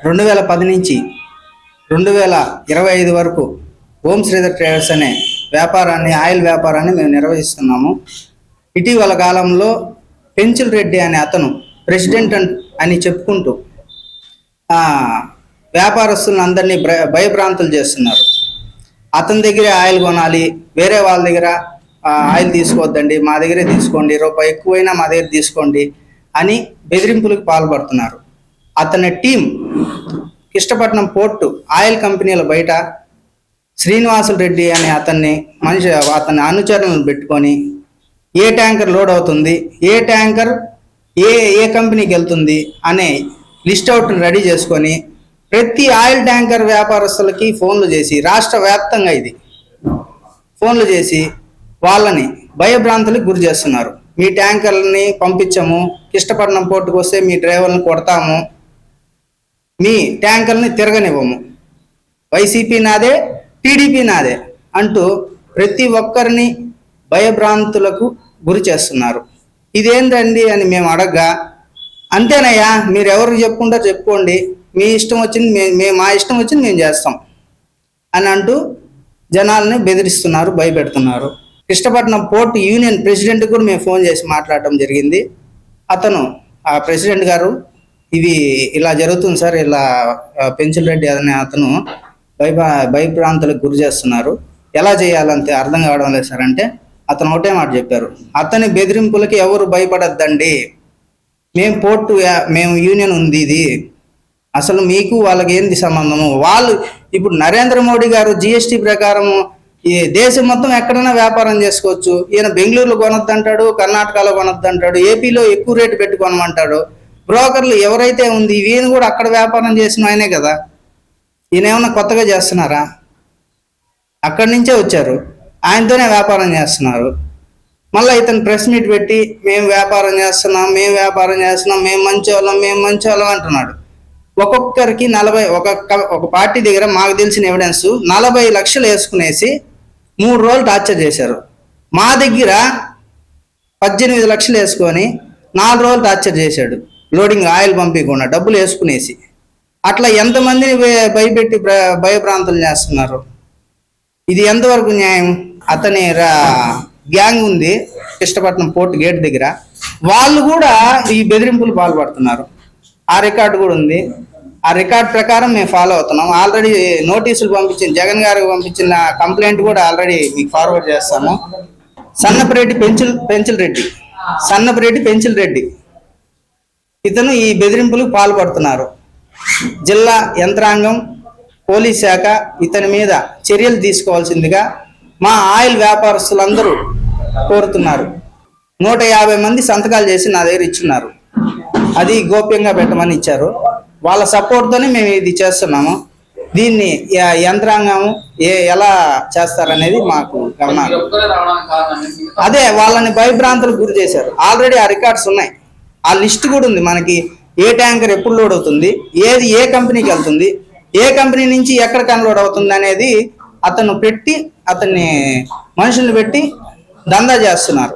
2010 నుంచి 2025 వరకు ఓం శ్రీధర్ ట్రేడర్స్ అనే ఆయిల్ వ్యాపారాన్ని మేము నిర్వహిస్తున్నాము. ఇటీవల కాలంలో పెంచిల్ రెడ్డి అనే అతను ప్రెసిడెంట్ అని చెప్పుకుంటూ వ్యాపారస్తులను అందరినీ భయభ్రాంతులు చేస్తున్నారు. అతని దగ్గరే ఆయిల్ కొనాలి, వేరే వాళ్ళ దగ్గర ఆయిల్ తీసుకోవద్దండి, మా దగ్గరే తీసుకోండి, రూపాయి ఎక్కువైనా మా దగ్గర తీసుకోండి అని బెదిరింపులకు పాల్పడుతున్నారు. అతని టీం కృష్ణపట్నం పోర్టు ఆయిల్ కంపెనీల బయట శ్రీనివాసులు రెడ్డి అనే అతని అనుచరులను పెట్టుకొని ఏ ట్యాంకర్ లోడ్ అవుతుంది, ఏ ట్యాంకర్ ఏ కంపెనీకి వెళ్తుంది అనే లిస్ట్ అవుట్ని రెడీ చేసుకొని ప్రతి ఆయిల్ ట్యాంకర్ వ్యాపారస్తులకి ఫోన్లు చేసి, రాష్ట్ర వ్యాప్తంగా ఇది ఫోన్లు చేసి వాళ్ళని భయభ్రాంతులకు గురి చేస్తున్నారు. మీ ట్యాంకర్లని పంపించము, కృష్ణపట్నం పోర్టుకు వస్తే మీ డ్రైవర్లను కొడతాము, మీ ట్యాంకర్ని తిరగనివ్వము, వైసీపీ నాదే, టీడీపీ నాదే అంటూ ప్రతి ఒక్కరిని భయభ్రాంతులకు గురి చేస్తున్నారు. ఇదేంటండి అని మేము అడగ్గా, అంతేనయ్యా, మీరు ఎవరికి చెప్పుకుంటారో చెప్పుకోండి, మీ ఇష్టం వచ్చింది మా ఇష్టం వచ్చింది మేము చేస్తాం అని అంటూ జనాలని బెదిరిస్తున్నారు, భయపెడుతున్నారు. కృష్ణపట్నం పోర్ట్ యూనియన్ ప్రెసిడెంట్ కూడా మేము ఫోన్ చేసి మాట్లాడటం జరిగింది. ఆ ప్రెసిడెంట్ గారు, ఇది ఇలా జరుగుతుంది సార్, ఇలా పెంచిల్ రెడ్డి అనే అతను భయభ్రాంతులకు గురి చేస్తున్నారు, ఎలా చేయాలంటే అర్థం కావడం లేదు సార్ అంటే అతను ఒకటే మాట చెప్పారు, అతని బెదిరింపులకి ఎవరు భయపడద్దండి, మేము యూనియన్ ఉంది, ఇది అసలు మీకు వాళ్ళకి ఏంది సంబంధము, వాళ్ళు ఇప్పుడు నరేంద్ర మోడీ గారు జిఎస్టీ ప్రకారం ఈ దేశం మొత్తం ఎక్కడైనా వ్యాపారం చేసుకోవచ్చు, ఈయన బెంగళూరులో కొనొద్దంటాడు, కర్ణాటకలో కొనొద్దంటాడు, ఏపీలో ఎక్కువ రేటు పెట్టి కొనమంటాడు. బ్రోకర్లు ఎవరైతే ఉంది ఈయన కూడా అక్కడ వ్యాపారం చేసిన ఆయనే కదా, ఈయన ఏమన్నా కొత్తగా చేస్తున్నారా? అక్కడి నుంచే వచ్చారు, ఆయనతోనే వ్యాపారం చేస్తున్నారు. మళ్ళీ ఇతను ప్రెస్ మీట్ పెట్టి మేము వ్యాపారం చేస్తున్నాం, మేము మంచి వాళ్ళం అంటున్నాడు. ఒక్కొక్కరికి ఒక పార్టీ దగ్గర మాకు తెలిసిన ఎవిడెన్స్ 40 లక్షలు వేసుకునేసి 3 రోజులు టార్చర్ చేశారు. మా దగ్గర 18 లక్షలు వేసుకొని 4 రోజులు టార్చర్ చేశాడు, లోడింగ్ ఆయిల్ పంపించకుండా డబ్బులు వేసుకునేసి. అట్లా ఎంతమందిని భయపెట్టి భయభ్రాంతులు చేస్తున్నారు? ఇది ఎంతవరకు న్యాయం? అతని గ్యాంగ్ ఉంది కృష్ణపట్నం పోర్ట్ గేట్ దగ్గర, వాళ్ళు కూడా ఈ బెదిరింపులు పాల్పడుతున్నారు. ఆ రికార్డు కూడా ఉంది. ఆ రికార్డ్ ప్రకారం మేము ఫాలో అవుతున్నాం. ఆల్రెడీ నోటీసులు జగన్ గారికి పంపించిన కంప్లైంట్ కూడా ఆల్రెడీ మీకు ఫార్వర్డ్ చేస్తాము. సన్నపరెడ్డి పెంచిల్ రెడ్డి ఇతను ఈ బెదిరింపులకు పాల్పడుతున్నారు. జిల్లా యంత్రాంగం, పోలీస్ శాఖ ఇతని మీద చర్యలు తీసుకోవాల్సిందిగా మా ఆయిల్ వ్యాపారస్తులందరూ కోరుతున్నారు. 150 మంది సంతకాలు చేసి నా దగ్గర ఇచ్చున్నారు. అది గోప్యంగా పెట్టమని ఇచ్చారు. వాళ్ళ సపోర్ట్తోనే మేము ఇది చేస్తున్నాము. దీన్ని యంత్రాంగం ఎలా చేస్తారనేది మాకు గమనాలు. అదే వాళ్ళని భయభ్రాంతులకు గురి చేశారు. ఆల్రెడీ ఆ రికార్డ్స్ ఉన్నాయి, ఆ లిస్ట్ కూడా ఉంది మనకి. ఏ ట్యాంకర్ ఎప్పుడు లోడ్ అవుతుంది, ఏది ఏ కంపెనీకి వెళ్తుంది, ఏ కంపెనీ నుంచి ఎక్కడికి అన్లోడ్ అవుతుంది అనేది అతన్ని మనుషుల్ని పెట్టి దందా చేస్తున్నారు.